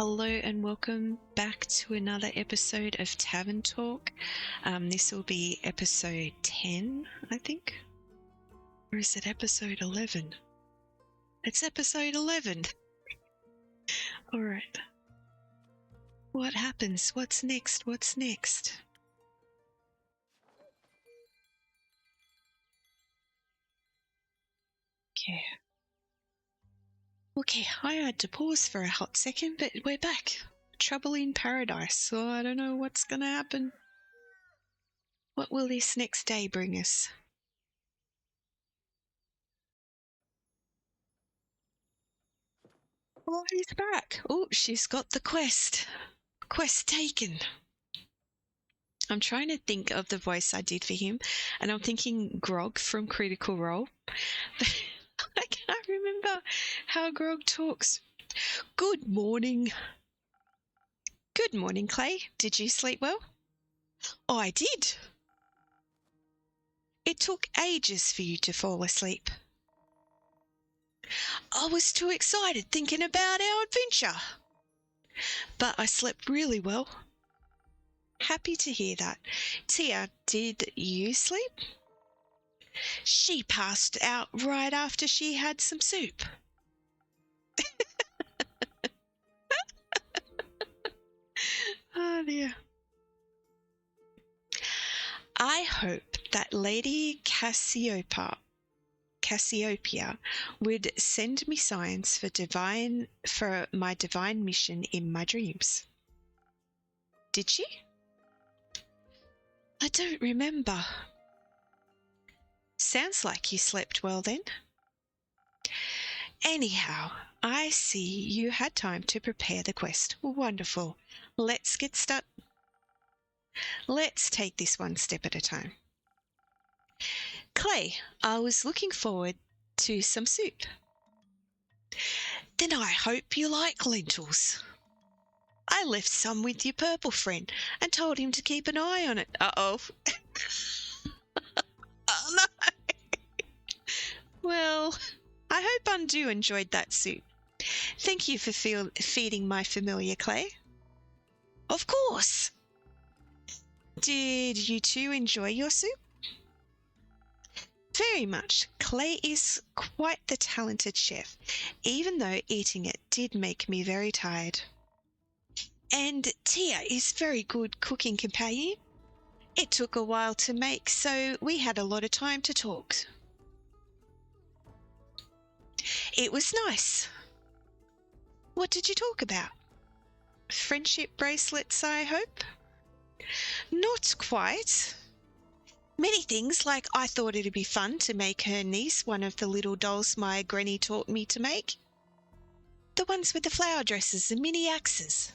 Hello and welcome back to another episode of Tavern Talk. This will be episode 10, I think. Or is it episode 11? It's episode 11. Alright. What happens? What's next? What's next? Okay, I had to pause for a hot second, but we're back. Trouble in paradise, so I don't know what's gonna happen. What will this next day bring us? Oh, he's back. Oh, she's got the quest. Quest taken. I'm trying to think of the voice I did for him, and I'm thinking Grog from Critical Role. But I can't remember how Grog talks. Good morning. Good morning, Clay. Did you sleep well? Oh, I did. It took ages for you to fall asleep. I was too excited thinking about our adventure. But I slept really well. Happy to hear that. Tia, did you sleep? She passed out right after she had some soup. Oh dear. I hope that Lady Cassiopeia would send me signs for my divine mission in my dreams. Did she? I don't remember. Sounds like you slept well then. Anyhow, I see you had time to prepare the quest. Wonderful. Let's get started. Let's take this one step at a time. Clay, I was looking forward to some soup. Then I hope you like lentils. I left some with your purple friend and told him to keep an eye on it. Uh-oh. Oh, no. Well, I hope Undo enjoyed that soup. Thank you for feeding my familiar, Clay. Of course. Did you two enjoy your soup? Very much. Clay is quite the talented chef, even though eating it did make me very tired. And Tia is very good cooking companion. It took a while to make, so we had a lot of time to talk. It was nice. What did you talk about? Friendship bracelets, I hope? Not quite. Many things, like I thought it'd be fun to make her niece one of the little dolls my granny taught me to make. The ones with the flower dresses and mini axes.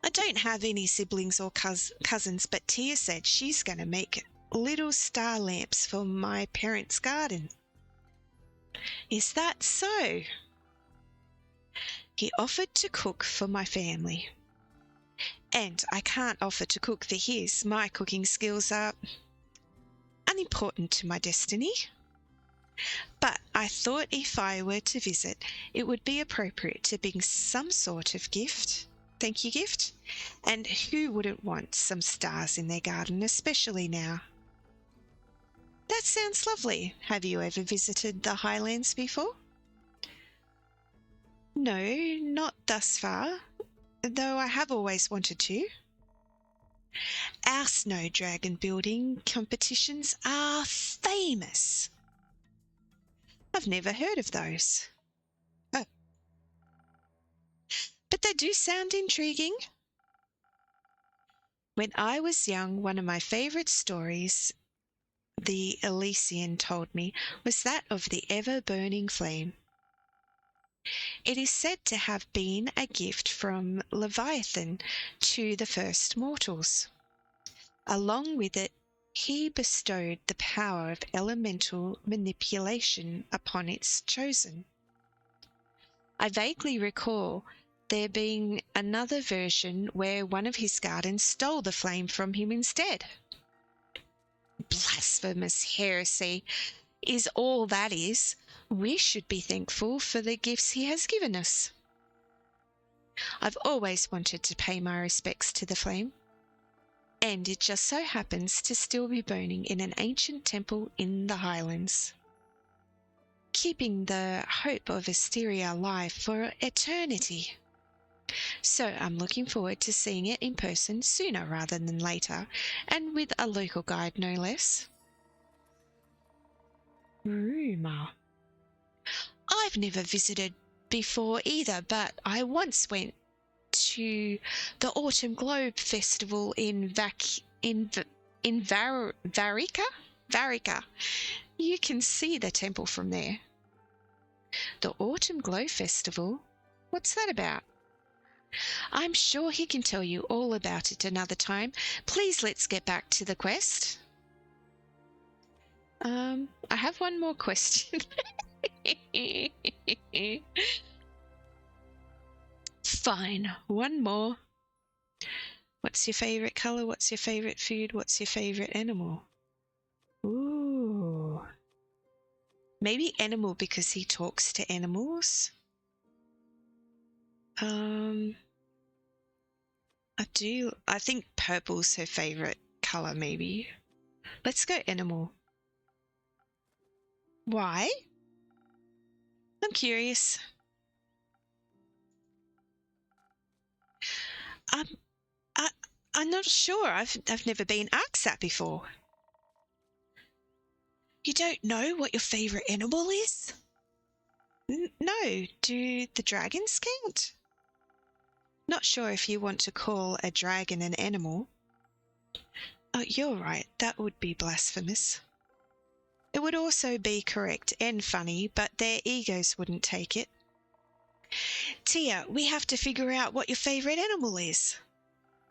I don't have any siblings or cousins, but Tia said she's going to make little star lamps for my parents' garden. Is that so? He offered to cook for my family. And I can't offer to cook for his. My cooking skills are unimportant to my destiny. But I thought if I were to visit, it would be appropriate to bring some sort of gift. Thank you gift. And who wouldn't want some stars in their garden, especially now? That sounds lovely. Have you ever visited the Highlands before? No, not thus far, though I have always wanted to. Our snow dragon building competitions are famous. I've never heard of those. Oh. But they do sound intriguing. When I was young, one of my favourite stories the Eleithyia told me was that of the ever-burning flame. It is said to have been a gift from Leviathan to the first mortals. Along with it, he bestowed the power of elemental manipulation upon its chosen. I vaguely recall there being another version where one of his guardians stole the flame from him instead. Blasphemous heresy is all that is. We should be thankful for the gifts he has given us. I've always wanted to pay my respects to the flame, and it just so happens to still be burning in an ancient temple in the Highlands, keeping the hope of Asteria alive for eternity. So I'm looking forward to seeing it in person sooner rather than later, and with a local guide no less. Rumour. I've never visited before either, but I once went to the Autumn Globe Festival in Varica. You can see the temple from there. The Autumn Glow Festival? What's that about? I'm sure he can tell you all about it another time. Please let's get back to the quest. I have one more question. Fine, one more. What's your favorite color? What's your favorite food? What's your favorite animal? Ooh. Maybe animal because he talks to animals. I think purple's her favorite color, maybe. Let's go animal. Why? I'm curious. I'm not sure. I've never been asked that before. You don't know what your favorite animal is? No. Do the dragons count? Not sure if you want to call a dragon an animal. Oh, you're right. That would be blasphemous. It would also be correct and funny, but their egos wouldn't take it. Tia, we have to figure out what your favorite animal is.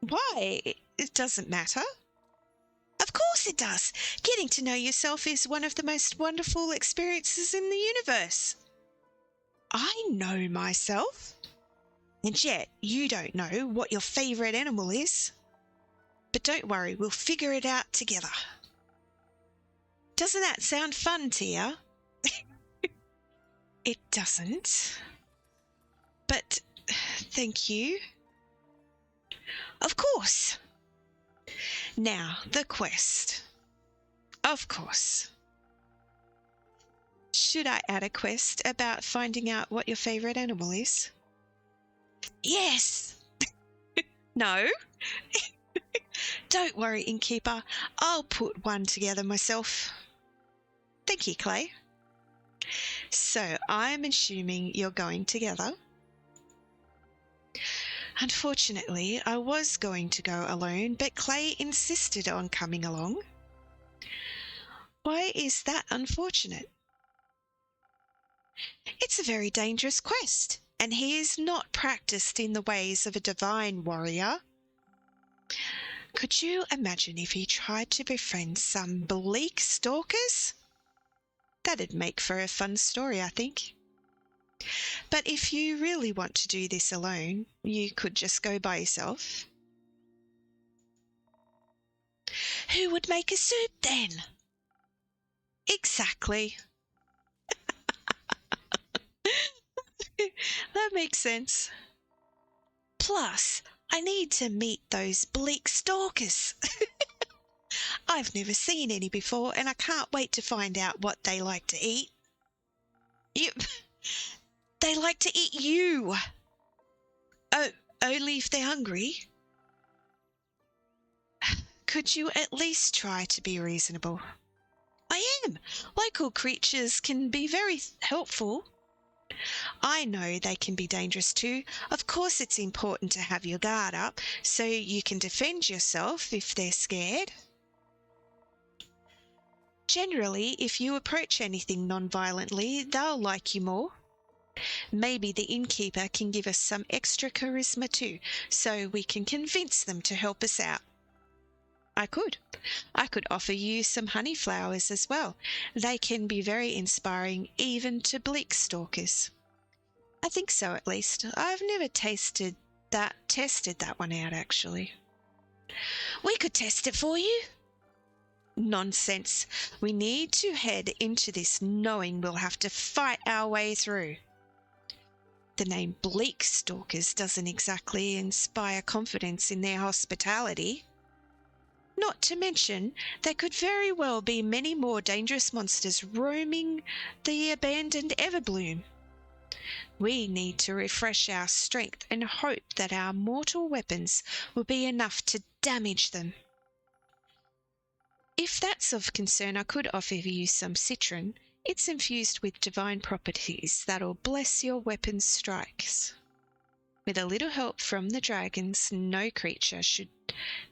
Why? It doesn't matter. Of course it does. Getting to know yourself is one of the most wonderful experiences in the universe. I know myself. And yet, you don't know what your favorite animal is. But don't worry, we'll figure it out together. Doesn't that sound fun, Tia? It doesn't. But thank you. Of course. Now, the quest. Of course. Should I add a quest about finding out what your favorite animal is? Yes! No? Don't worry, Innkeeper. I'll put one together myself. Thank you, Clay. So, I'm assuming you're going together. Unfortunately, I was going to go alone, but Clay insisted on coming along. Why is that unfortunate? It's a very dangerous quest, and he is not practiced in the ways of a divine warrior. Could you imagine if he tried to befriend some bleak stalkers? That'd make for a fun story, I think. But if you really want to do this alone, you could just go by yourself. Who would make a soup then? Exactly. That makes sense. Plus, I need to meet those bleak stalkers. I've never seen any before, and I can't wait to find out what they like to eat. They like to eat you. Oh, only if they're hungry. Could you at least try to be reasonable? I am. Local creatures can be very helpful. I know they can be dangerous too. Of course it's important to have your guard up so you can defend yourself if they're scared. Generally, if you approach anything non-violently, they'll like you more. Maybe the innkeeper can give us some extra charisma too, so we can convince them to help us out. I could offer you some honey flowers as well. They can be very inspiring even to bleak stalkers. I think so, at least. I've never tested that one out, actually. We could test it for you. Nonsense. We need to head into this knowing we'll have to fight our way through. The name Bleak Stalkers doesn't exactly inspire confidence in their hospitality. Not to mention, there could very well be many more dangerous monsters roaming the abandoned Everbloom. We need to refresh our strength and hope that our mortal weapons will be enough to damage them. If that's of concern, I could offer you some citron. It's infused with divine properties that'll bless your weapon's strikes. With a little help from the dragons, no creature should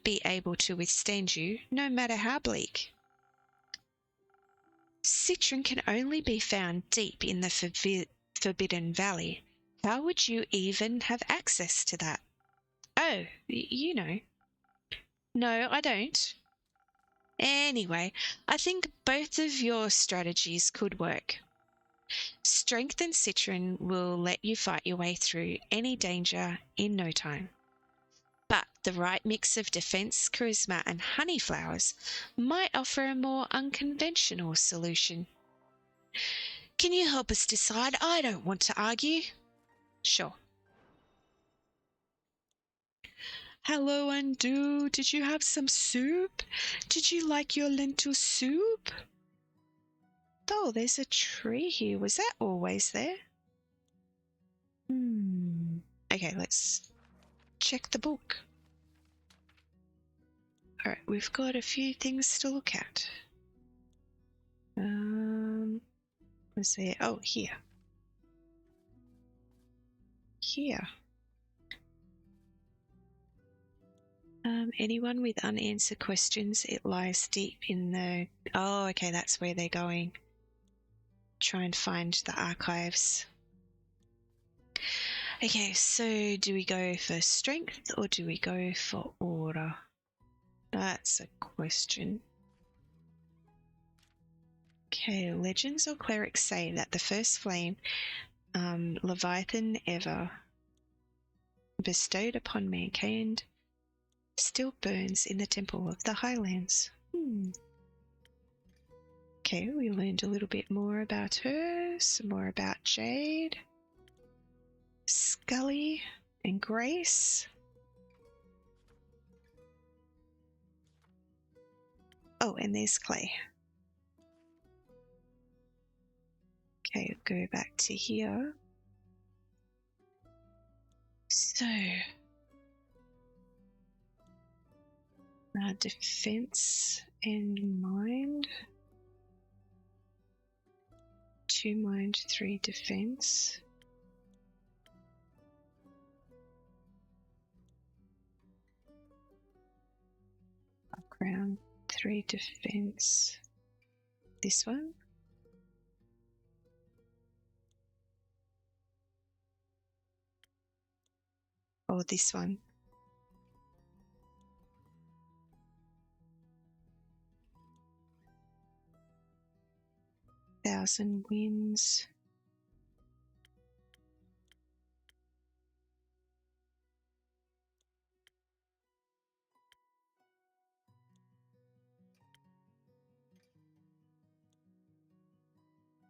be able to withstand you, no matter how bleak. Citron can only be found deep in the Forbidden Valley. How would you even have access to that? Oh, you know. No, I don't. Anyway, I think both of your strategies could work. Strength and citron will let you fight your way through any danger in no time. But the right mix of defense, charisma, and honey flowers might offer a more unconventional solution. Can you help us decide? I don't want to argue. Sure. Hello, Undo. Did you have some soup? Did you like your lentil soup? Oh, there's a tree here. Was that always there? Okay, let's check the book. Alright, we've got a few things to look at. What's there? Oh, here. Here. Anyone with unanswered questions, it lies deep in the... Oh, okay, that's where they're going. Try and find the archives. Okay, so do we go for strength or do we go for order? That's a question. Okay, legends or clerics say that the first flame Leviathan ever bestowed upon mankind still burns in the temple of the Highlands. Okay, we learned a little bit more about her, some more about Jade, Scully, and Grace. Oh, and there's Clay. Okay, go back to here. So, defense and mind. 2 mind, 3 defense. Background, 3 defense. This one. Or this one. Thousand Winds.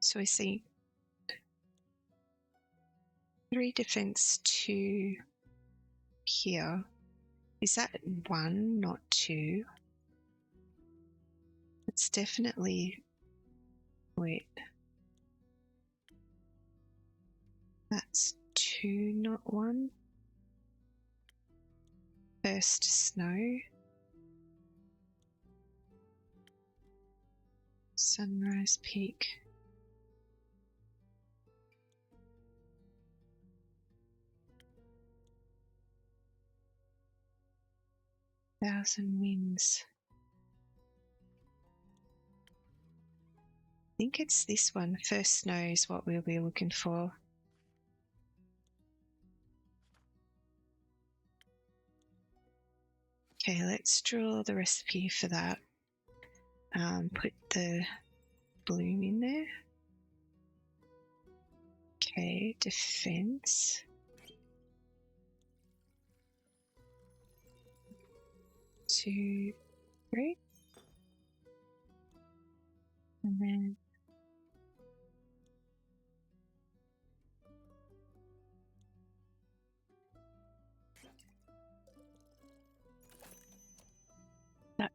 So I see 3 defense, 2 here. Is that 1, not 2? It's definitely... Wait. That's 2, not 1. First snow. Sunrise Peak. Thousand Winds. I think it's this one. First snow is what we'll be looking for. Okay, let's draw the recipe for that. Put the bloom in there. Okay, defense. Two, 3. And then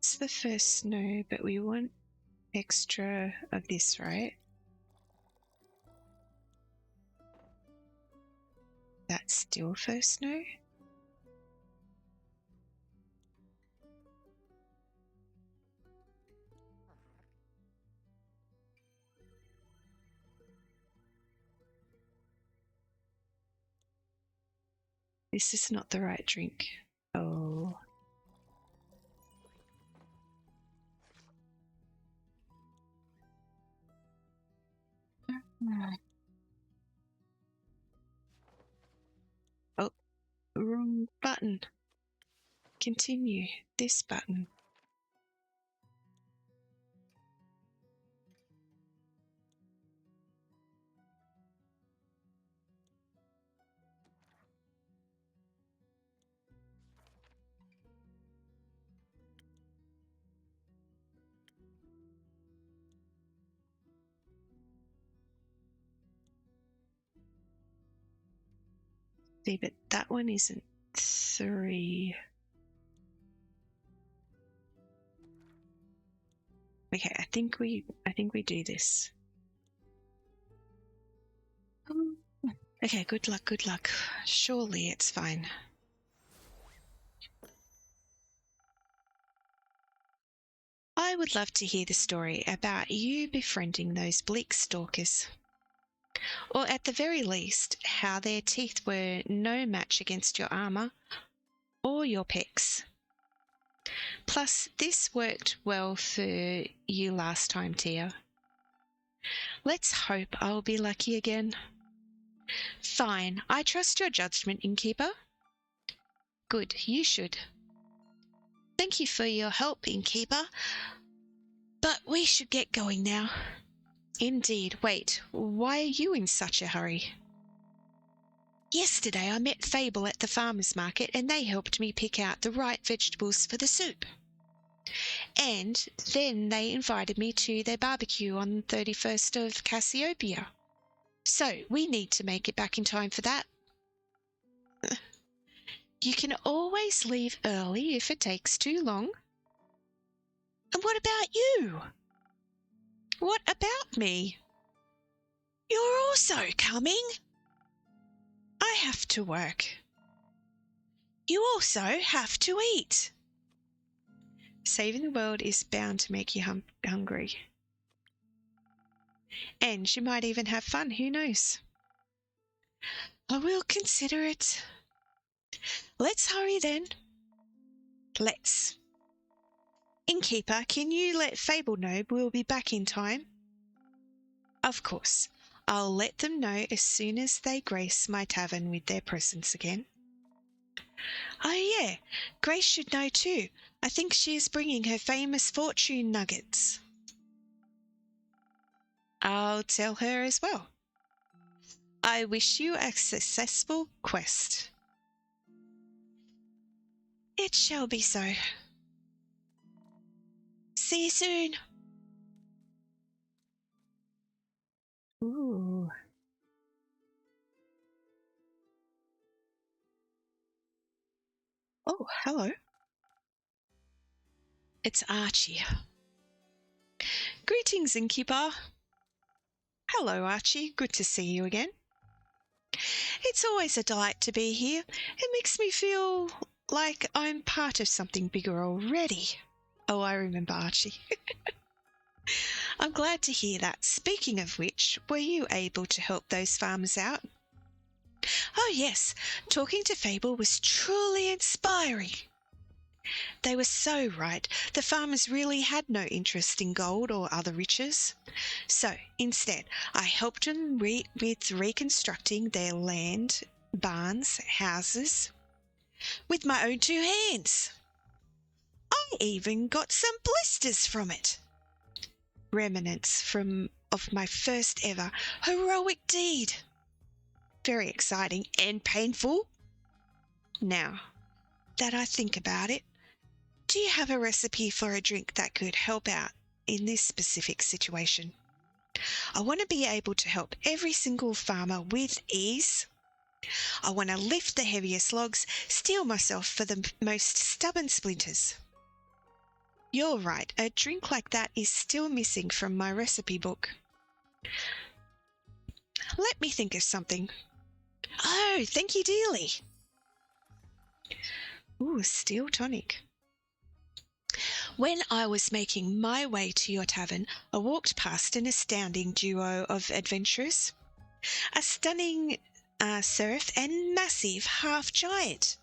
It's the first snow, but we want extra of this, right? That's still first snow? This is not the right drink. Oh. Oh, wrong button. Continue. This button. See, but that one isn't 3. Okay, I think we do this. Okay, good luck, good luck. Surely it's fine. I would love to hear the story about you befriending those bleak stalkers. Or at the very least, how their teeth were no match against your armor or your pecs. Plus, this worked well for you last time, Tia. Let's hope I'll be lucky again. Fine, I trust your judgment, InnKeeper. Good, you should. Thank you for your help, InnKeeper. But we should get going now. Indeed. Wait, why are you in such a hurry? Yesterday I met Fable at the farmer's market and they helped me pick out the right vegetables for the soup. And then they invited me to their barbecue on the 31st of Cassiopeia. So we need to make it back in time for that. You can always leave early if it takes too long. And what about you? What about me? You're also coming? I have to work. You also have to eat. Saving the world is bound to make you hungry. And you might even have fun, who knows? I will consider it. Let's hurry then. Let's. InnKeeper, can you let Fable know we'll be back in time? Of course. I'll let them know as soon as they grace my tavern with their presence again. Oh yeah, Grace should know too. I think she is bringing her famous fortune nuggets. I'll tell her as well. I wish you a successful quest. It shall be so. See you soon. Ooh. Oh, hello. It's Archie. Greetings, InnKeeper. Hello, Archie. Good to see you again. It's always a delight to be here. It makes me feel like I'm part of something bigger already. Oh, I remember Archie. I'm glad to hear that. Speaking of which, were you able to help those farmers out? Oh yes, talking to Fable was truly inspiring. They were so right. The farmers really had no interest in gold or other riches. So, instead, I helped them with reconstructing their land, barns, houses, with my own 2 hands. I even got some blisters from it. Remnants of my first ever heroic deed. Very exciting and painful. Now that I think about it, do you have a recipe for a drink that could help out in this specific situation? I want to be able to help every single farmer with ease. I want to lift the heaviest logs, steel myself for the most stubborn splinters. You're right, a drink like that is still missing from my recipe book. Let me think of something. Oh, thank you dearly. Ooh, steel tonic. When I was making my way to your tavern, I walked past an astounding duo of adventurers. A stunning serf and massive half-giant.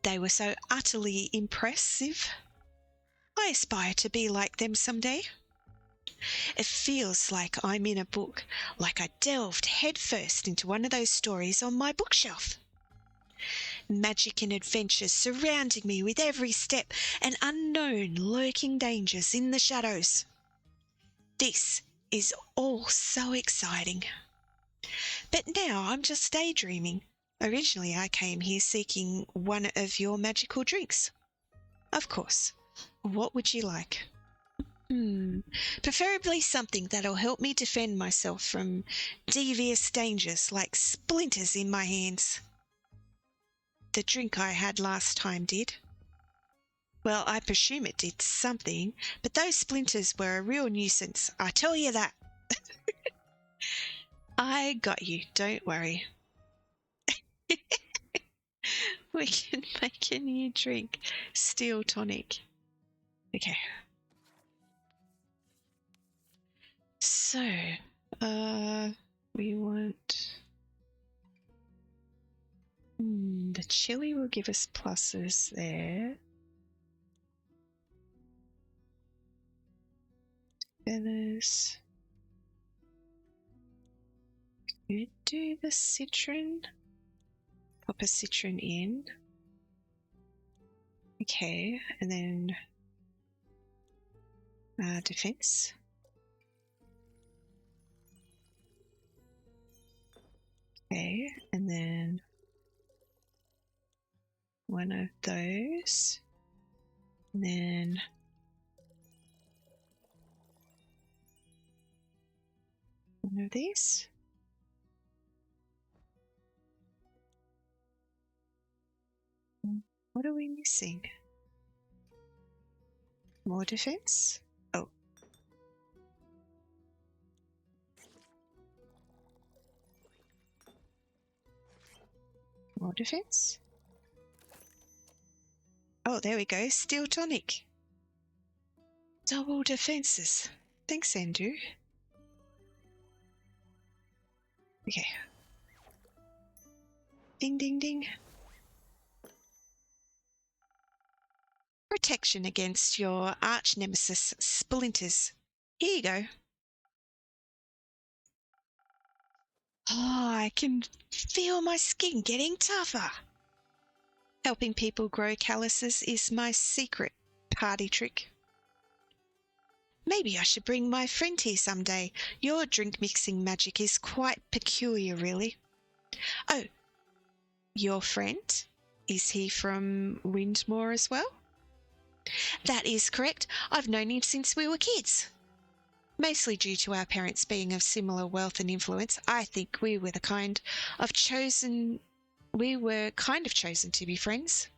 They were so utterly impressive. I aspire to be like them someday. It feels like I'm in a book, like I delved headfirst into one of those stories on my bookshelf. Magic and adventures surrounding me with every step, and unknown lurking dangers in the shadows. This is all so exciting. But now I'm just daydreaming. Originally I came here seeking one of your magical drinks. Of course. What would you like? Preferably something that'll help me defend myself from devious dangers like splinters in my hands. The drink I had last time did. Well, I presume it did something, but those splinters were a real nuisance, I tell you that. I got you, don't worry. We can make a new drink. Steel tonic. Okay. So, we want... the chili will give us pluses there. Feathers. Could do the citron. Pop a citron in. Okay, and then defense. Okay, and then one of those. And then one of these. What are we missing? More defense? Oh. More defense? Oh, there we go. Steel tonic. Double defenses. Thanks, Andrew. Okay. Ding, ding, ding. Protection against your arch nemesis, splinters. Here you go. Oh, I can feel my skin getting tougher. Helping people grow calluses is my secret party trick. Maybe I should bring my friend here someday. Your drink mixing magic is quite peculiar, really. Oh, your friend? Is he from Windmore as well? That is correct. I've known him since we were kids. Mostly due to our parents being of similar wealth and influence, I think we were kind of chosen to be friends.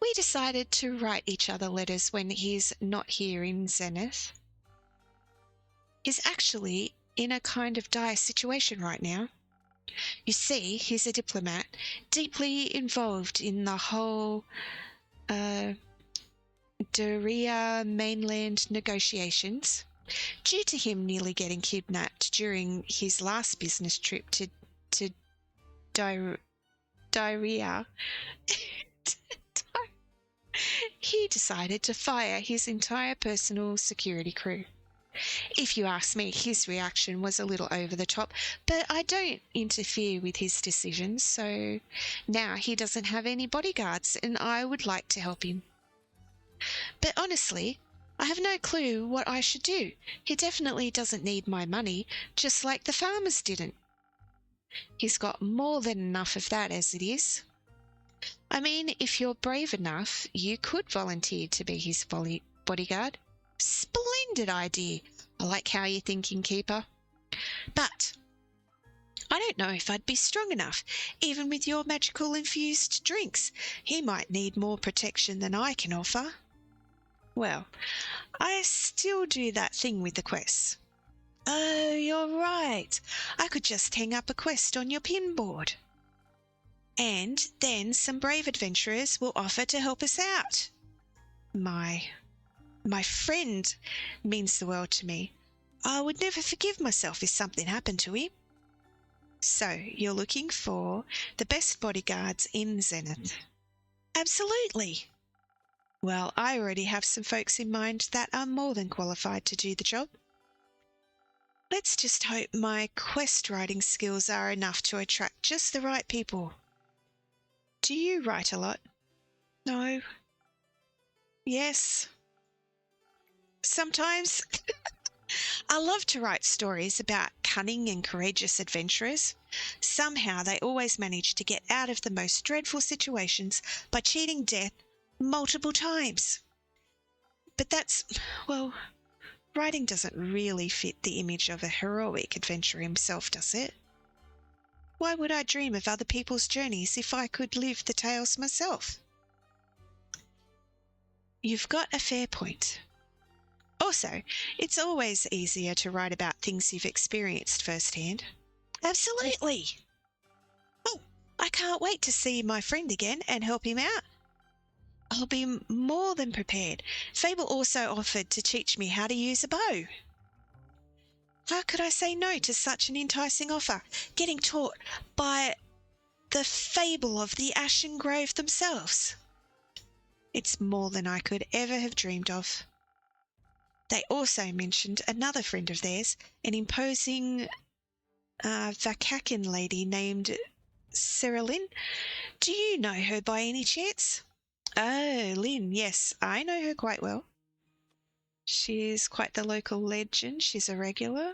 We decided to write each other letters when he's not here in Zenith. He's actually in a kind of dire situation right now. You see, he's a diplomat, deeply involved in the whole Daria mainland negotiations. Due to him nearly getting kidnapped during his last business trip to Daria, he decided to fire his entire personal security crew. If you ask me, his reaction was a little over the top, but I don't interfere with his decisions, so now he doesn't have any bodyguards and I would like to help him. But honestly, I have no clue what I should do. He definitely doesn't need my money, just like the farmers didn't. He's got more than enough of that as it is. I mean, if you're brave enough, you could volunteer to be his bodyguard. Splendid idea. I like how you're thinking, Keeper. But I don't know if I'd be strong enough. Even with your magical infused drinks, he might need more protection than I can offer. Well, I still do that thing with the quests. Oh, you're right. I could just hang up a quest on your pinboard. And then some brave adventurers will offer to help us out. My friend means the world to me. I would never forgive myself if something happened to him. So, you're looking for the best bodyguards in Zenith? Absolutely. Well, I already have some folks in mind that are more than qualified to do the job. Let's just hope my quest writing skills are enough to attract just the right people. Do you write a lot? No. Yes. Sometimes. I love to write stories about cunning and courageous adventurers. Somehow they always manage to get out of the most dreadful situations by cheating death multiple times. But writing doesn't really fit the image of a heroic adventurer himself, does it? Why would I dream of other people's journeys if I could live the tales myself? You've got a fair point. Also, it's always easier to write about things you've experienced firsthand. Absolutely. Oh, I can't wait to see my friend again and help him out. I'll be more than prepared. Fable also offered to teach me how to use a bow. How could I say no to such an enticing offer, getting taught by the Fable of the Ashen Grove themselves? It's more than I could ever have dreamed of. They also mentioned another friend of theirs, an imposing Vakakin lady named Cerilyn. Do you know her by any chance? Oh, Lynn, yes, I know her quite well. She's quite the local legend. She's a regular.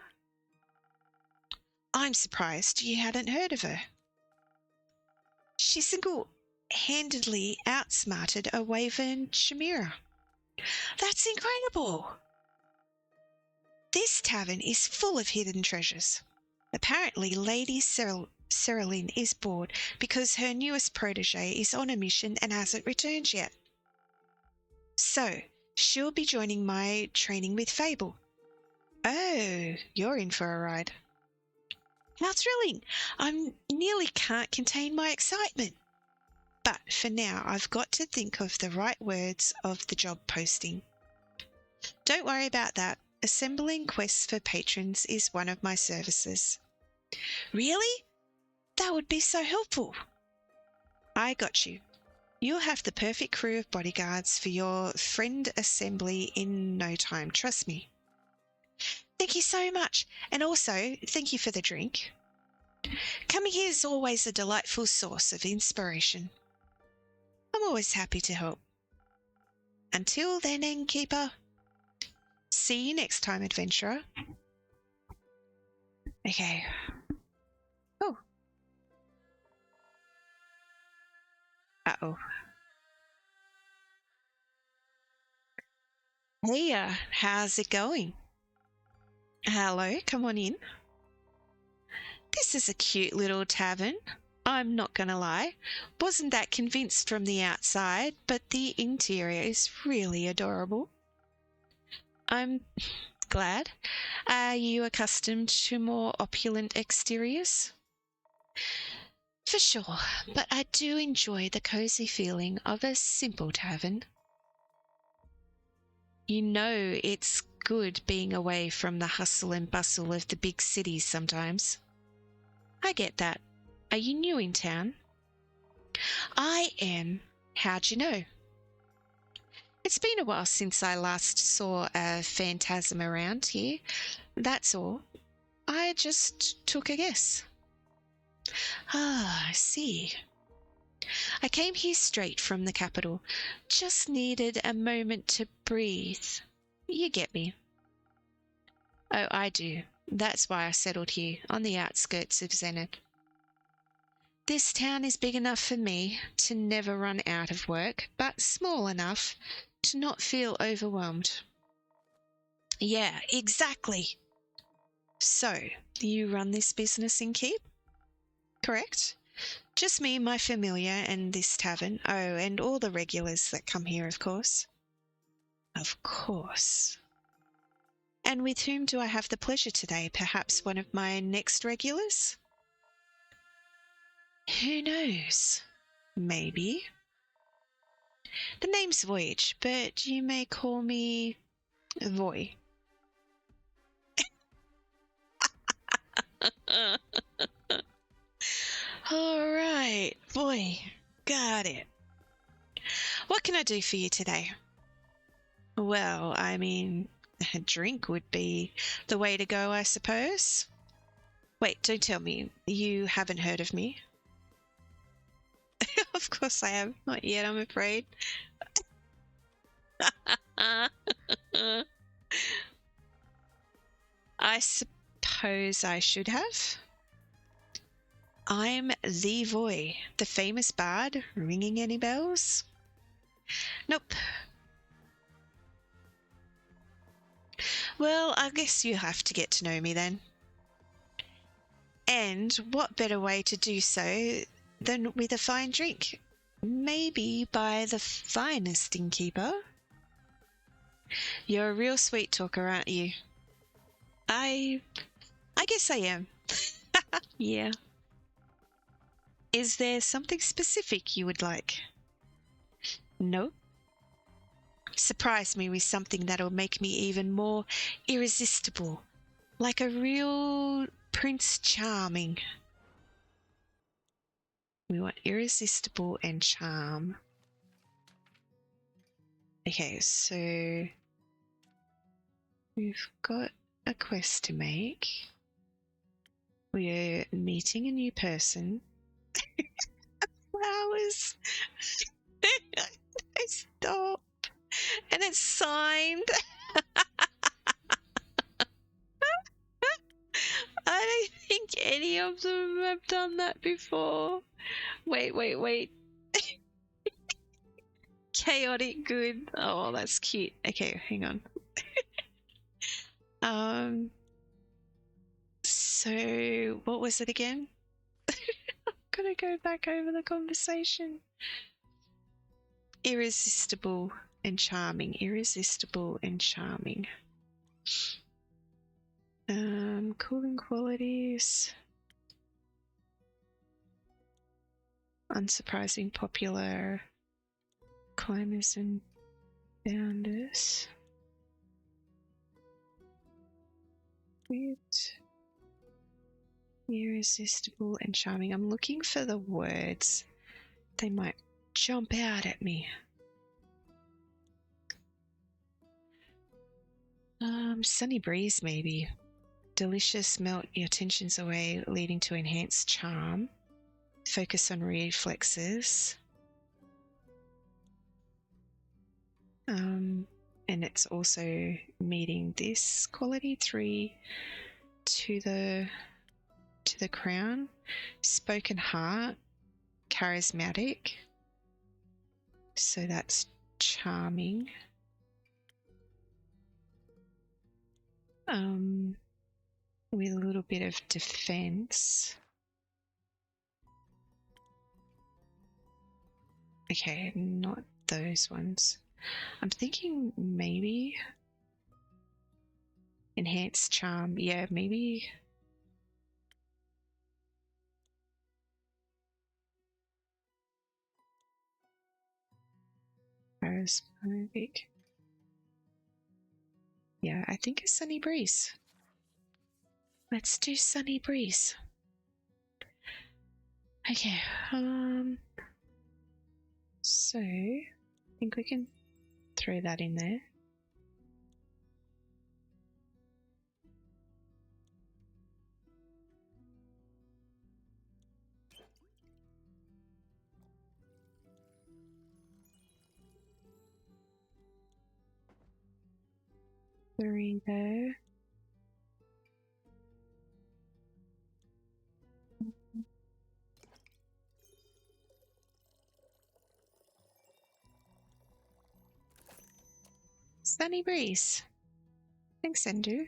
I'm surprised you hadn't heard of her. She single-handedly outsmarted a Wyvern Chimera. That's incredible! This tavern is full of hidden treasures. Apparently, Lady Cerilyn is bored because her newest protege is on a mission and hasn't returned yet. So, she'll be joining my training with Fable. Oh, you're in for a ride. How thrilling! I nearly can't contain my excitement. But for now, I've got to think of the right words of the job posting. Don't worry about that. Assembling quests for patrons is one of my services. Really? That would be so helpful. I got you. You'll have the perfect crew of bodyguards for your friend assembly in no time, trust me. Thank you so much, and also thank you for the drink. Coming here is always a delightful source of inspiration. I'm always happy to help. Until then, InnKeeper. See you next time, adventurer. Okay. Oh. Uh-oh. Hey, how's it going? Hello, come on in. This is a cute little tavern. I'm not gonna lie. Wasn't that convinced from the outside, but the interior is really adorable. I'm glad. Are you accustomed to more opulent exteriors? For sure, but I do enjoy the cozy feeling of a simple tavern. You know it's good being away from the hustle and bustle of the big cities sometimes. I get that. Are you new in town? I am. How'd you know? It's been a while since I last saw a phantasm around here. That's all. I just took a guess. Ah, I see. I came here straight from the capital. Just needed a moment to breathe. You get me. Oh, I do. That's why I settled here, on the outskirts of Zenith. This town is big enough for me to never run out of work, but small enough to not feel overwhelmed. Yeah, exactly. So, you run this business InnKeep? Correct? Just me, my familiar, and this tavern. Oh, and all the regulars that come here, of course. Of course. And with whom do I have the pleasure today? Perhaps one of my next regulars? Who knows? Maybe. The name's Voyage, but you may call me Voy. All right, Voy. Got it. What can I do for you today? Well, I mean, a drink would be the way to go, I suppose. Wait, don't tell me. You haven't heard of me? Of course I have. Not yet, I'm afraid. I suppose I should have. I'm the Voy, the famous bard. Ringing any bells? Nope. Well, I guess you have to get to know me then. And what better way to do so than with a fine drink? Maybe by the finest innkeeper. You're a real sweet talker, aren't you? I guess I am. Yeah. Is there something specific you would like? No? Surprise me with something that'll make me even more irresistible. Like a real Prince Charming. We want irresistible and charm. Okay, so we've got a quest to make. We're meeting a new person. Flowers. Stop. And it's signed. I don't think any of them have done that before. Wait. Chaotic good. Oh, that's cute. Okay, hang on. So what was it again? Gotta go back over the conversation. Irresistible and charming. Irresistible and charming. Cooling qualities. Unsurprising, popular. Climbers and bounders. Weird. Irresistible and charming. I'm looking for the words. They might jump out at me. Sunny breeze maybe. Delicious, melt your tensions away, leading to enhanced charm. Focus on reflexes. And it's also meeting this quality 3 to the crown. Spoken heart, charismatic. So that's charming. With a little bit of defense. Okay, not those ones. I'm thinking maybe enhanced charm. Yeah, maybe. Charismatic. Yeah, I think a sunny breeze. Let's do sunny breeze. Okay, so I think we can throw that in there. Three there. Sunny breeze. Thanks, Endu.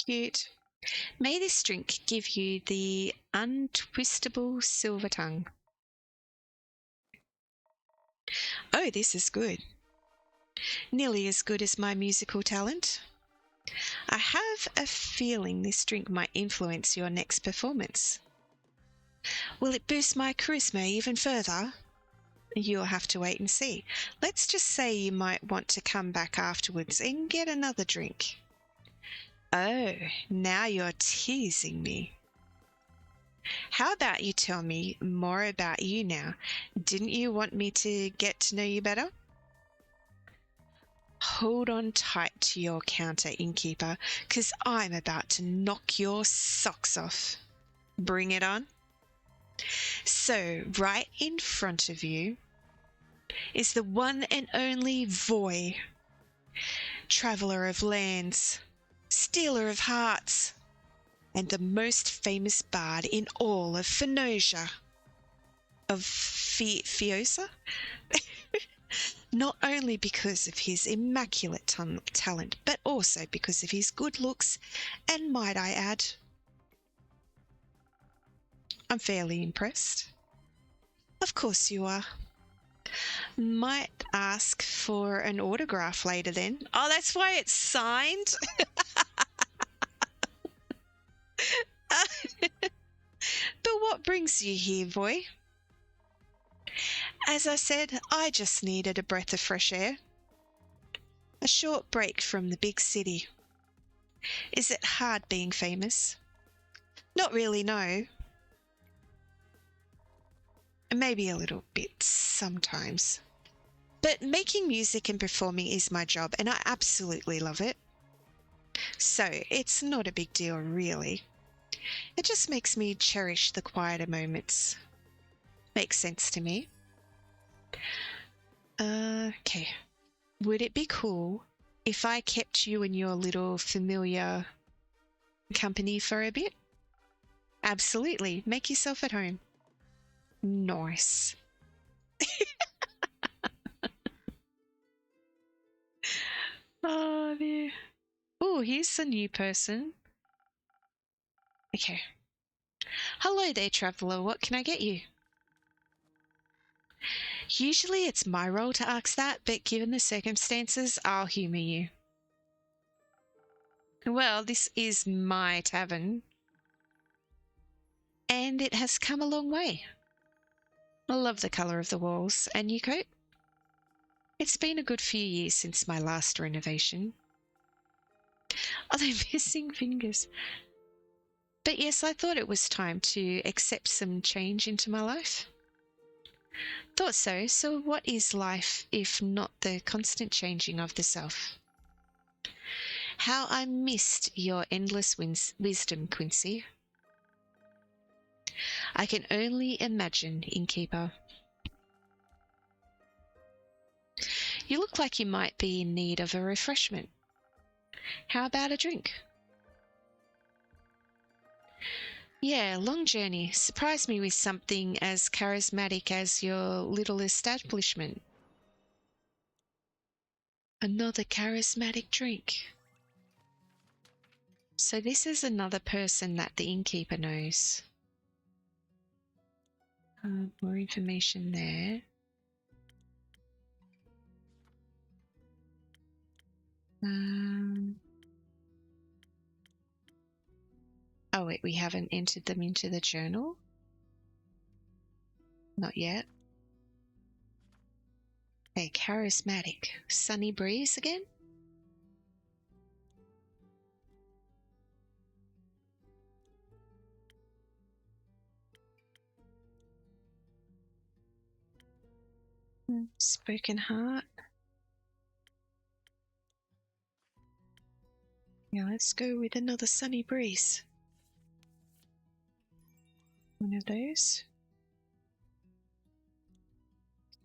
Cute. May this drink give you the untwistable silver tongue. Oh, this is good. Nearly as good as my musical talent. I have a feeling this drink might influence your next performance. Will it boost my charisma even further? You'll have to wait and see. Let's just say you might want to come back afterwards and get another drink. Oh, now you're teasing me. How about you tell me more about you now? Didn't you want me to get to know you better? Hold on tight to your counter, innkeeper, 'cause I'm about to knock your socks off. Bring it on. So, right in front of you is the one and only Voy, traveller of lands, stealer of hearts, and the most famous bard in all of Phenosia. Of Fiosa? Not only because of his immaculate talent, but also because of his good looks, and might I add, I'm fairly impressed. Of course you are. Might ask for an autograph later then. Oh, that's why it's signed? But what brings you here, Voy? As I said, I just needed a breath of fresh air. A short break from the big city. Is it hard being famous? Not really, no. Maybe a little bit sometimes. But making music and performing is my job, and I absolutely love it. So it's not a big deal, really. It just makes me cherish the quieter moments. Makes sense to me. Okay. Would it be cool if I kept you in your little familiar company for a bit? Absolutely. Make yourself at home. Nice. Oh, dear. Oh, here's a new person. Okay. Hello there, traveller. What can I get you? Usually it's my role to ask that, but given the circumstances, I'll humour you. Well, this is my tavern, and it has come a long way. I love the colour of the walls. And you, coat? It's been a good few years since my last renovation. Are they missing fingers? But yes, I thought it was time to accept some change into my life. Thought so. So what is life if not the constant changing of the self? How I missed your endless wisdom, Quincy. I can only imagine, innkeeper. You look like you might be in need of a refreshment. How about a drink? Yeah, long journey. Surprise me with something as charismatic as your little establishment. Another charismatic drink. So this is another person that the innkeeper knows. More information there. Oh wait, we haven't entered them into the journal? Not yet. Okay, charismatic. Sunny breeze again? Spoken heart. Yeah, let's go with another sunny breeze. One of those.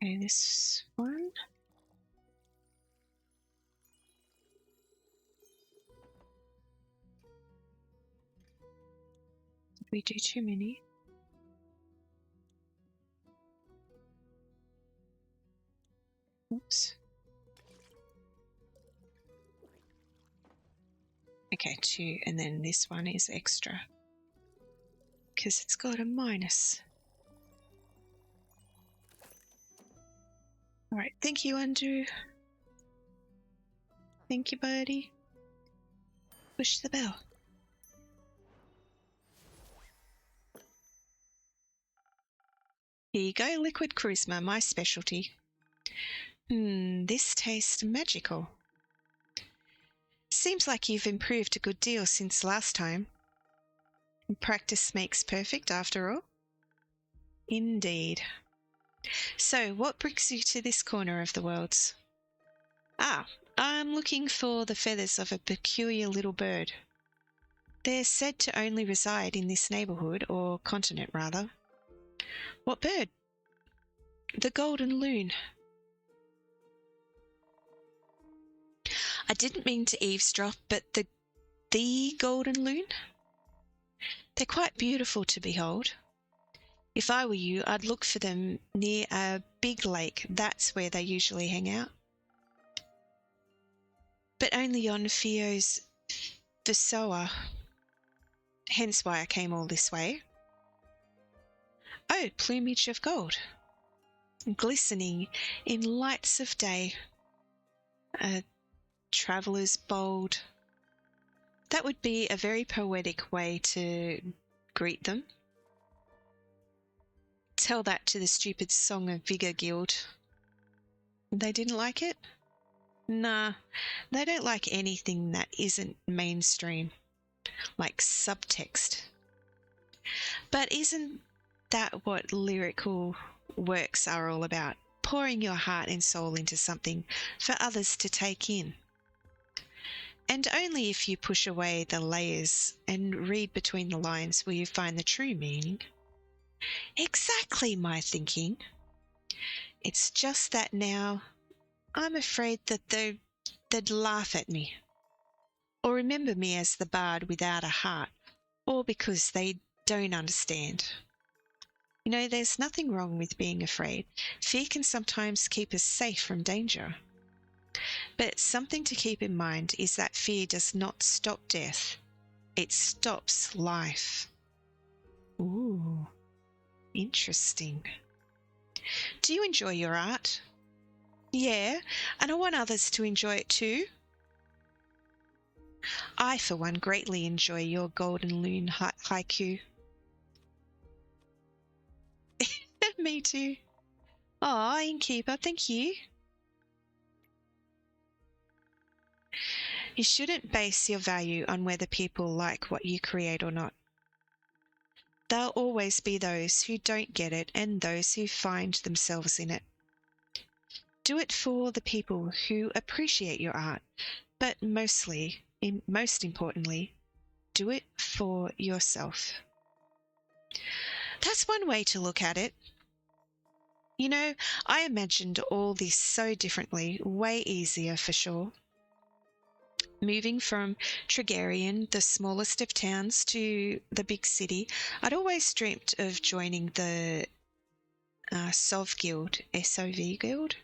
Okay, this one. Did we do too many? Oops. Okay, 2, and then this one is extra. Because it's got a minus. Alright, thank you, Andrew. Thank you, buddy. Push the bell. Here you go, liquid charisma, my specialty. This tastes magical. Seems like you've improved a good deal since last time. Practice makes perfect, after all. Indeed. So, what brings you to this corner of the world? I'm looking for the feathers of a peculiar little bird. They're said to only reside in this neighbourhood, or continent rather. What bird? The golden loon. I didn't mean to eavesdrop, but the golden loon? They're quite beautiful to behold. If I were you, I'd look for them near a big lake. That's where they usually hang out. But only on Theo's Vesoa. Hence why I came all this way. Oh, plumage of gold. Glistening in lights of day. A traveller's bold. That would be a very poetic way to greet them. Tell that to the stupid Song of Vigour Guild. They didn't like it? Nah, they don't like anything that isn't mainstream, like subtext. But isn't that what lyrical works are all about? Pouring your heart and soul into something for others to take in. And only if you push away the layers and read between the lines will you find the true meaning. Exactly my thinking. It's just that now I'm afraid that they'd laugh at me, or remember me as the bard without a heart, or because they don't understand. You know, there's nothing wrong with being afraid. Fear can sometimes keep us safe from danger. But something to keep in mind is that fear does not stop death. It stops life. Ooh, interesting. Do you enjoy your art? Yeah, and I want others to enjoy it too. I, for one, greatly enjoy your golden loon haiku. Me too. Aw, InnKeeper, thank you. You shouldn't base your value on whether people like what you create or not. There'll always be those who don't get it and those who find themselves in it. Do it for the people who appreciate your art, but most importantly, do it for yourself. That's one way to look at it. You know, I imagined all this so differently, way easier for sure. Moving from Tregarian, the smallest of towns, to the big city, I'd always dreamt of joining the SOV Guild, SOV Guild.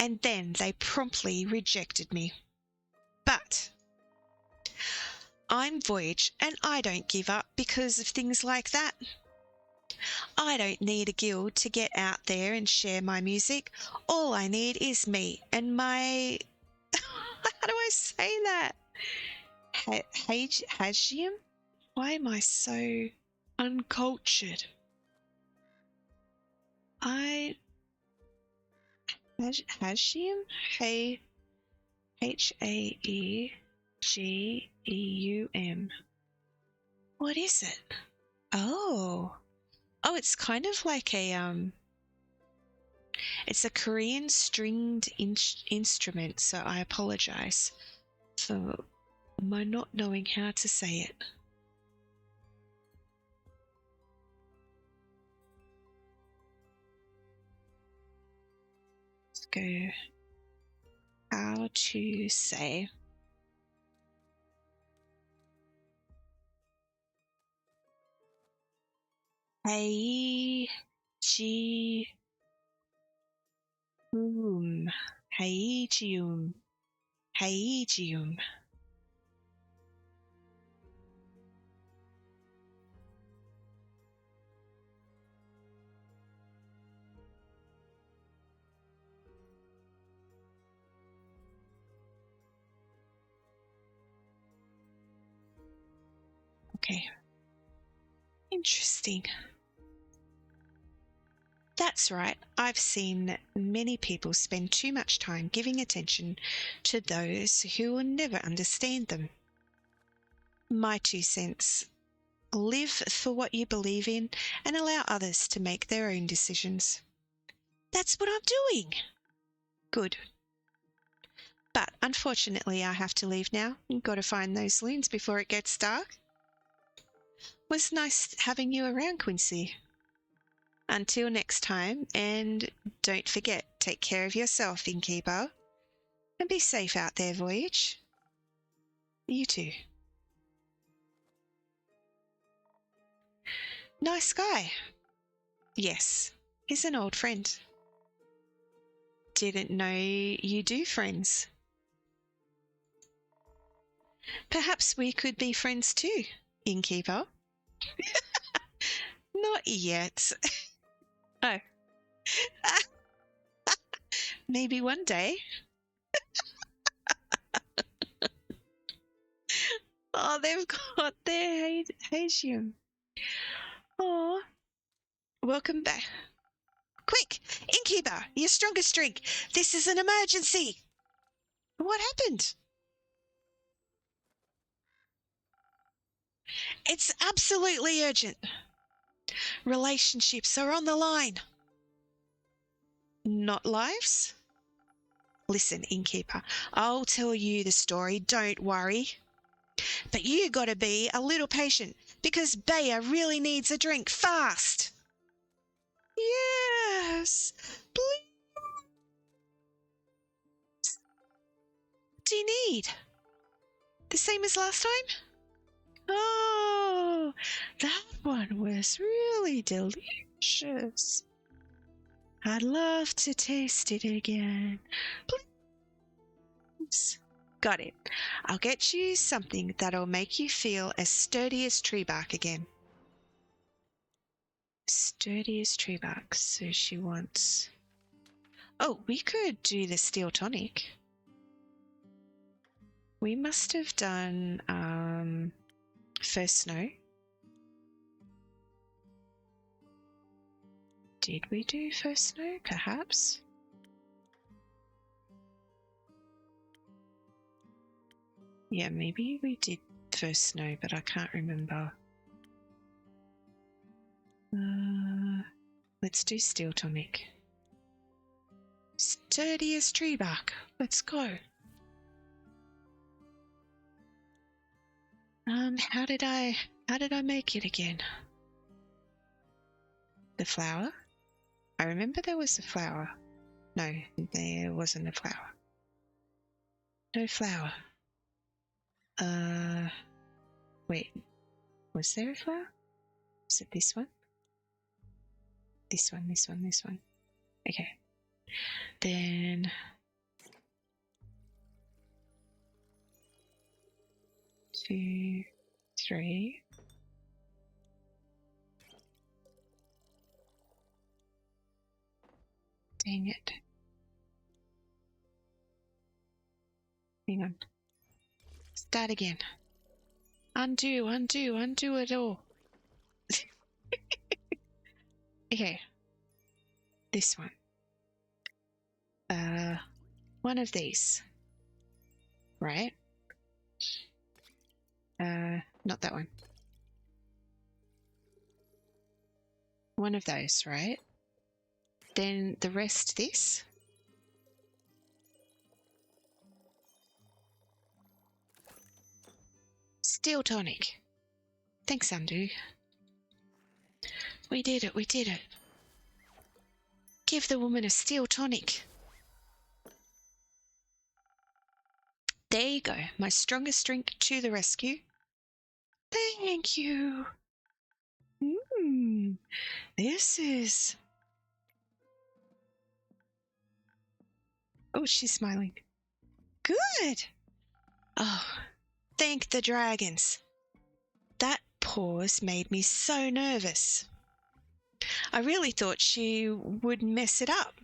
And then they promptly rejected me. But I'm Voyage, and I don't give up because of things like that. I don't need a guild to get out there and share my music. All I need is me and my... How do I say that? Hagium? Why am I so uncultured? Hagium? Haegeum. What is it? Oh, it's kind of like it's a Korean stringed instrument, so I apologize for my not knowing how to say it. Let's go. How to say. Haegeum. Haegeum. Haegium. Okay. Interesting. That's right. I've seen many people spend too much time giving attention to those who will never understand them. My 2 cents. Live for what you believe in and allow others to make their own decisions. That's what I'm doing. Good. But unfortunately, I have to leave now. You've got to find those loons before it gets dark. Was nice having you around, Quincy. Until next time, and don't forget, take care of yourself, innkeeper, and be safe out there, Voyage. You too. Nice guy. Yes, he's an old friend. Didn't know you do friends. Perhaps we could be friends too, innkeeper. Not yet. Oh. Maybe one day. Oh, they've got their Haitian. Oh, welcome back. Quick, innkeeper, your strongest drink. This is an emergency. What happened? It's absolutely urgent. Relationships are on the line. Not lives? Listen, innkeeper, I'll tell you the story, don't worry. But you gotta be a little patient, because Baya really needs a drink fast. Yes, please. What do you need? The same as last time? Oh, that one was really delicious. I'd love to taste it again. Please. Got it. I'll get you something that'll make you feel as sturdy as tree bark again. Sturdy as tree bark. So she wants... Oh, we could do the steel tonic. We must have done first snow. Did we do first snow? Perhaps. Yeah, maybe we did first snow, but I can't remember. Let's do steel tonic. Sturdy as tree bark. Let's go. How did I make it again? The flower? I remember there was a flower. No, there wasn't a flower. No flower. Wait. Was there a flower? Is it this one? This one, this one, this one. Okay. Then... 2, 3. Dang it. Hang on. Start again. Undo it all. Okay. This one. One of these. Right? Not that one. One of those, right? Then the rest this. Steel tonic. Thanks, Undo. We did it, we did it. Give the woman a steel tonic. There you go, my strongest drink to the rescue. Thank you. This is... Oh, she's smiling. good. Oh, thank the dragons. That pause made me so nervous. I really thought she would mess it up.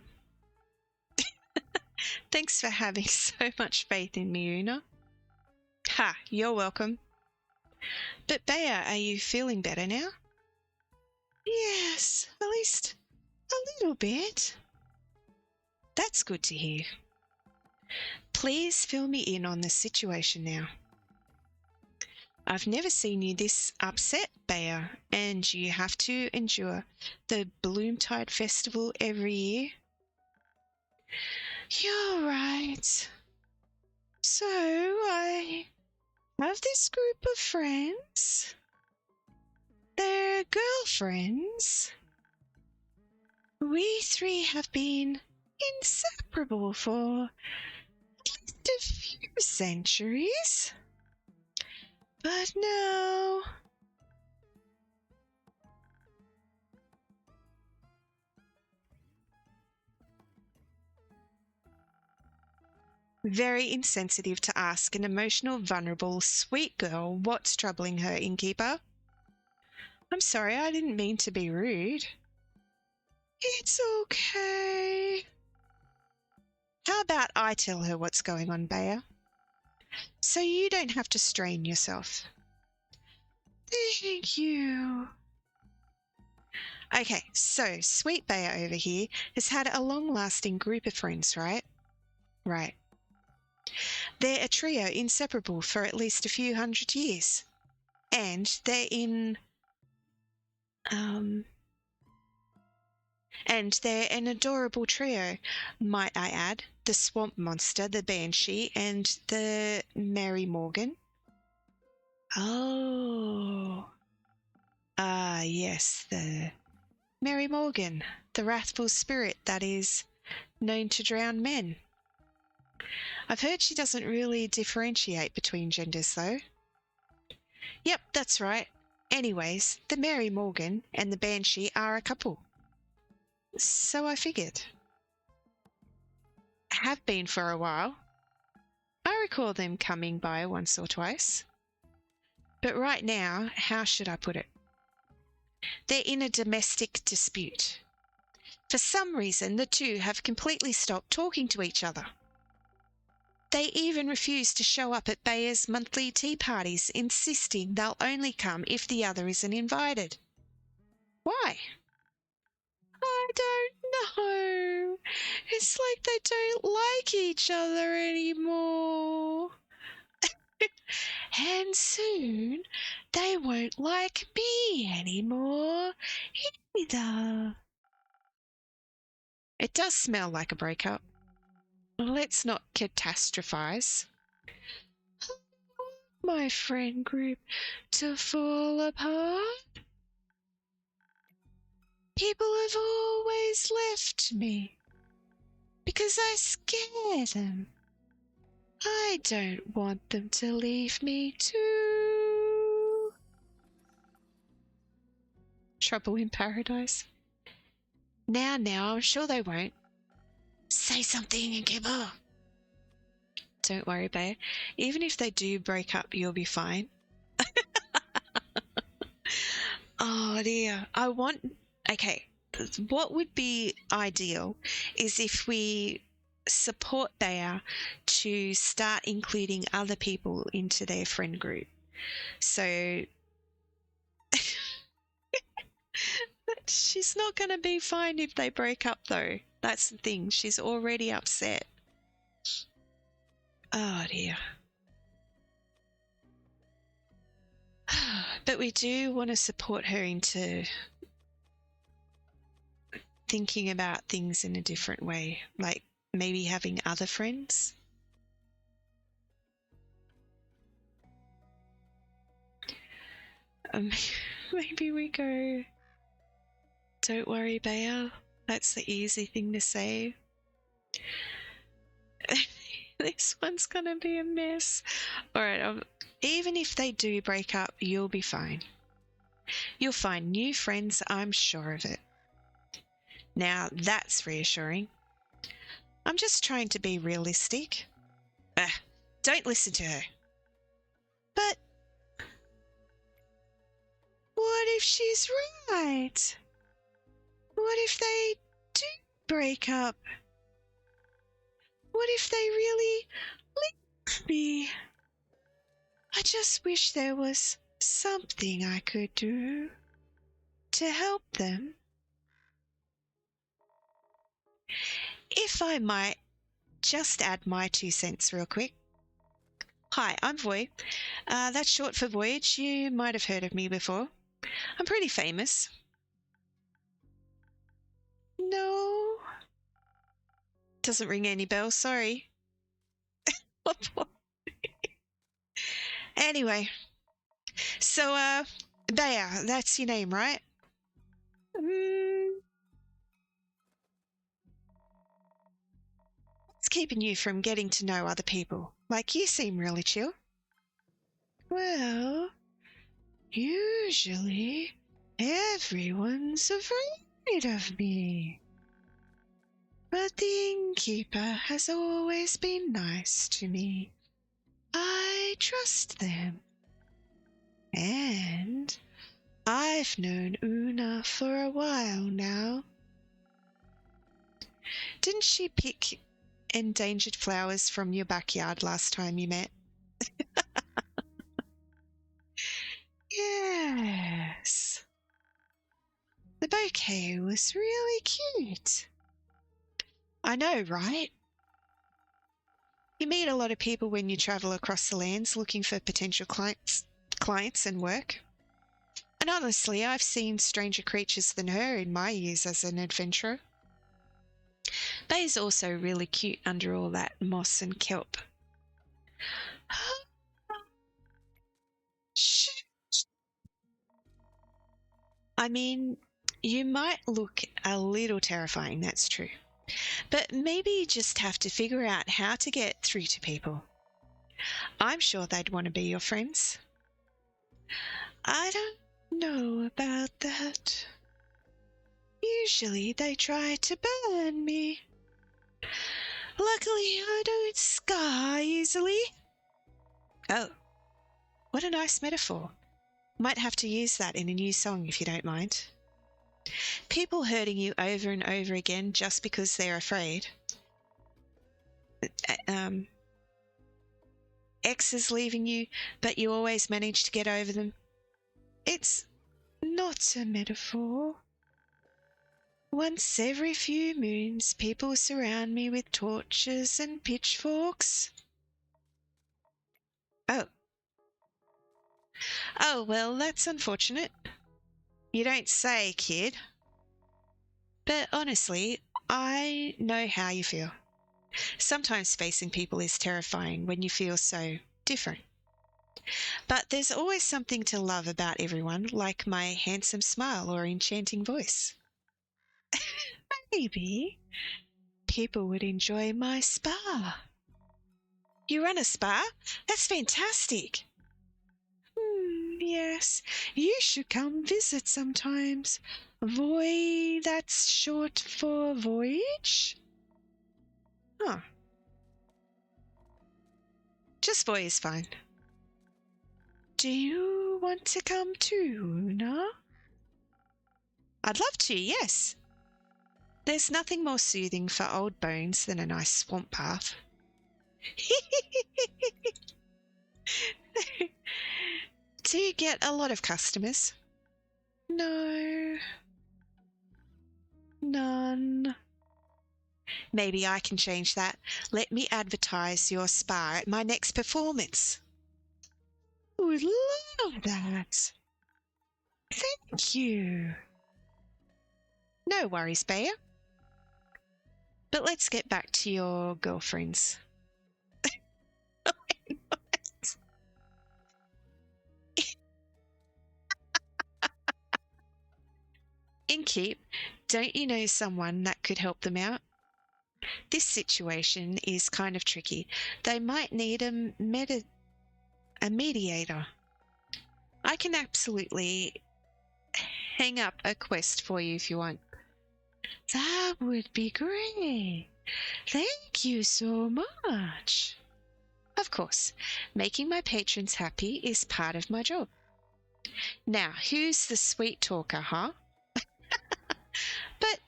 Thanks for having so much faith in me, Una. Ha, you're welcome. But Baya, are you feeling better now? Yes, at least a little bit. That's good to hear. Please fill me in on the situation now. I've never seen you this upset, Baya, and you have to endure the Bloomtide Festival every year. You're right. So I have this group of friends. They're girlfriends. We three have been inseparable for at least a few centuries. But now... Very insensitive to ask an emotional, vulnerable, sweet girl what's troubling her, innkeeper. I'm sorry, I didn't mean to be rude. It's okay. How about I tell her what's going on, Baya? So you don't have to strain yourself. Thank you. Okay, so sweet Baya over here has had a long-lasting group of friends, right? Right. They're a trio inseparable for at least a few hundred years. And they're in... And they're an adorable trio, might I add. The swamp monster, the banshee, and the Mary Morgan. Oh. Ah, yes, the Mary Morgan, the wrathful spirit that is known to drown men. I've heard she doesn't really differentiate between genders, though. Yep, that's right. Anyways, the Mary Morgan and the banshee are a couple. So I figured. Have been for a while. I recall them coming by once or twice. But right now, how should I put it? They're in a domestic dispute. For some reason, the two have completely stopped talking to each other. They even refuse to show up at Baya's monthly tea parties, insisting they'll only come if the other isn't invited. Why? I don't know. It's like they don't like each other anymore. And soon they won't like me anymore either. It does smell like a breakup. Let's not catastrophize. My friend group to fall apart. People have always left me because I scare them. I don't want them to leave me too. Trouble in paradise. Now, I'm sure they won't. Say something and give up. Don't worry, Baya. Even if they do break up, you'll be fine. Oh dear. Okay, what would be ideal is if we support Baya to start including other people into their friend group. So she's not going to be fine if they break up, though. That's the thing. She's already upset. Oh dear. But we do want to support her into thinking about things in a different way, like maybe having other friends. Maybe we go, don't worry, Baya. That's the easy thing to say. This one's gonna be a mess. Alright, even if they do break up, you'll be fine. You'll find new friends, I'm sure of it. Now, that's reassuring. I'm just trying to be realistic. Don't listen to her. But what if she's right? What if they do break up? What if they really leave me? I just wish there was something I could do to help them. If I might just add my 2 cents real quick. Hi, I'm Voy. That's short for Voyage. You might have heard of me before. I'm pretty famous. No. Doesn't ring any bells, sorry. Anyway. So, Baya, that's your name, right? What's keeping you from getting to know other people? Like, you seem really chill. Well, usually everyone's afraid of me. But the innkeeper has always been nice to me. I trust them. And I've known Una for a while now. Didn't she pick endangered flowers from your backyard last time you met? Yes. The bouquet was really cute. I know, right? You meet a lot of people when you travel across the lands looking for potential clients and work. And honestly, I've seen stranger creatures than her in my years as an adventurer. Bay's also really cute under all that moss and kelp. I mean, you might look a little terrifying, that's true. But maybe you just have to figure out how to get through to people. I'm sure they'd want to be your friends. I don't know about that. Usually they try to burn me. Luckily, I don't scar easily. Oh, what a nice metaphor. Might have to use that in a new song if you don't mind. People hurting you over and over again just because they're afraid. Exes leaving you, but you always manage to get over them. It's not a metaphor. Once every few moons, people surround me with torches and pitchforks. Oh. Oh, well, that's unfortunate. You don't say, kid. But honestly, I know how you feel. Sometimes facing people is terrifying when you feel so different. But there's always something to love about everyone, like my handsome smile or enchanting voice. Maybe people would enjoy my spa. You run a spa? That's fantastic. Yes, you should come visit sometimes. Voy, that's short for voyage? Huh. Just Voy is fine. Do you want to come too, Una? I'd love to, yes. There's nothing more soothing for old bones than a nice swamp bath. Do you get a lot of customers? No. None. Maybe I can change that. Let me advertise your spa at my next performance. Would love that. Thank you. No worries, Baya. But let's get back to your girlfriends. Innkeep, don't you know someone that could help them out? This situation is kind of tricky. They might need a mediator. I can absolutely hang up a quest for you if you want. That would be great. Thank you so much. Of course, making my patrons happy is part of my job. Now, who's the sweet talker, huh? But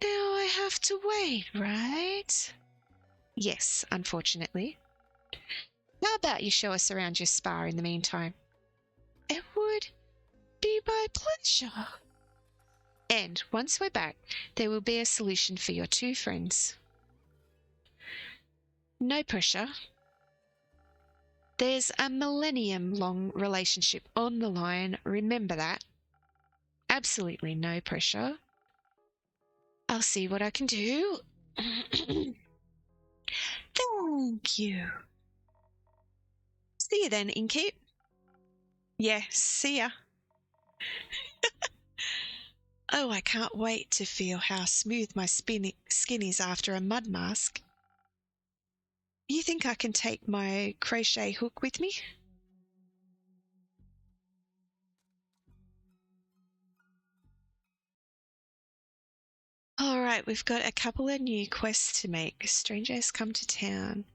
now I have to wait, right? Yes, unfortunately. How about you show us around your spa in the meantime? It would be my pleasure. And once we're back, there will be a solution for your two friends. No pressure. There's a millennium-long relationship on the line, remember that. Absolutely no pressure. I'll see what I can do. Thank you. See you then, InnKeep. Yeah, see ya. Oh, I can't wait to feel how smooth my skin is after a mud mask. You think I can take my crochet hook with me? All right, we've got a couple of new quests to make. A stranger has come to town.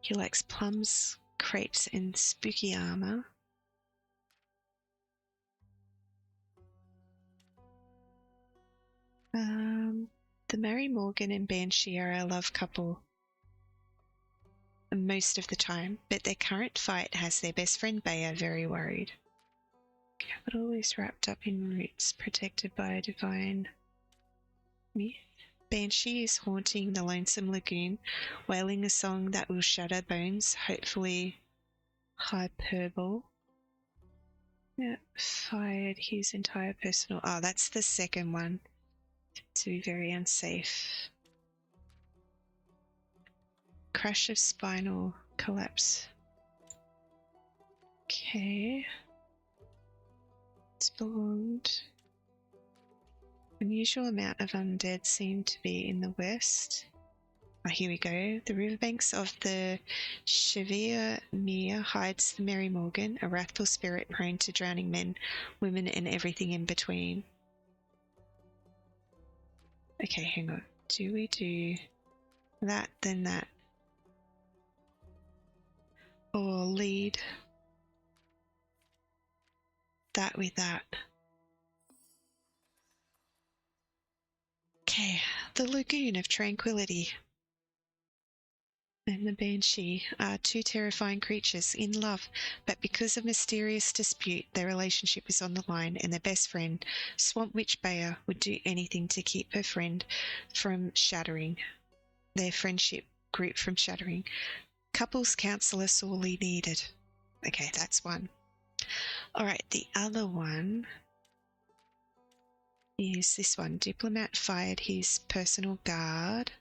He likes plums, crepes, and spooky armor. The Mary Morgan and Banshee are a love couple most of the time, but their current fight has their best friend Baya very worried. Capital is wrapped up in roots protected by a divine myth. Banshee is haunting the lonesome lagoon, wailing a song that will shatter bones, hopefully hyperbole. Yeah, fired his entire personal... Oh, that's the second one. To be very unsafe. Crash of spinal collapse. Okay. It's belonged. Unusual amount of undead seem to be in the west. Oh, here we go. The riverbanks of the Chevere Mere hides the Mary Morgan, a wrathful spirit prone to drowning men, women, and everything in between. Okay, hang on. Do we do that, then that? Or lead that with that? Okay, the Lagoon of Tranquility and the Banshee are two terrifying creatures in love, but because of mysterious dispute, their relationship is on the line, and their best friend, Swamp Witch Baya, would do anything to keep her friend from shattering. Their friendship group from shattering. Couples counselor sorely needed. Okay, that's one. All right, the other one is this one. Diplomat fired his personal guard.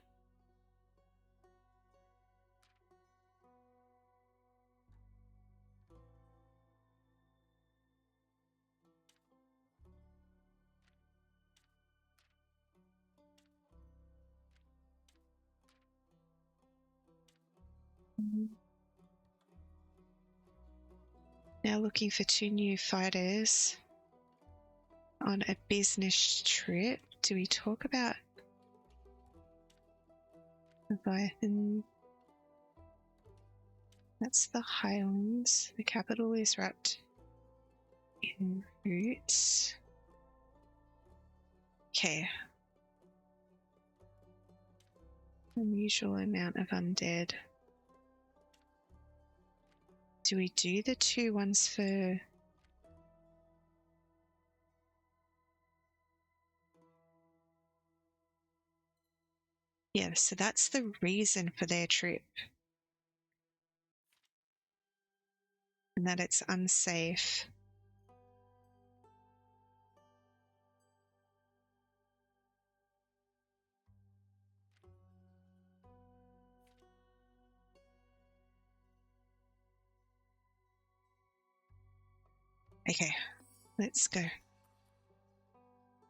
Now looking for two new fighters on a business trip. Do we talk about Leviathan? That's the Highlands. The capital is wrapped in roots. Okay. Unusual amount of undead. Do we do the two ones for... Yeah, so that's the reason for their trip. And that it's unsafe. Okay, let's go.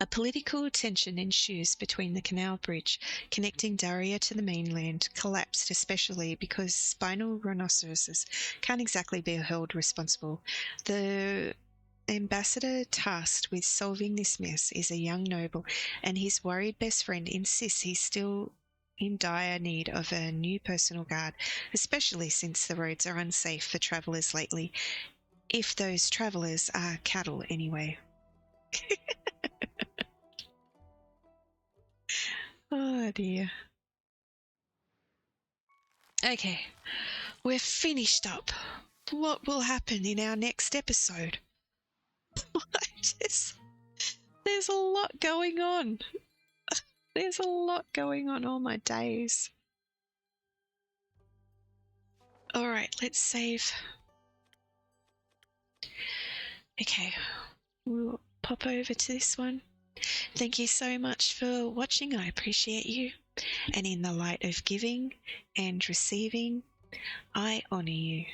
A political tension ensues between the canal bridge connecting Daria to the mainland, collapsed especially because spinal rhinoceroses can't exactly be held responsible. The ambassador tasked with solving this mess is a young noble, and his worried best friend insists he's still in dire need of a new personal guard, especially since the roads are unsafe for travellers lately. If those travellers are cattle, anyway. Oh dear. Okay, we're finished up. What will happen in our next episode? There's a lot going on. There's a lot going on all my days. All right, let's save. Okay, we'll pop over to this one. Thank you so much for watching. I appreciate you. And in the light of giving and receiving, I honour you.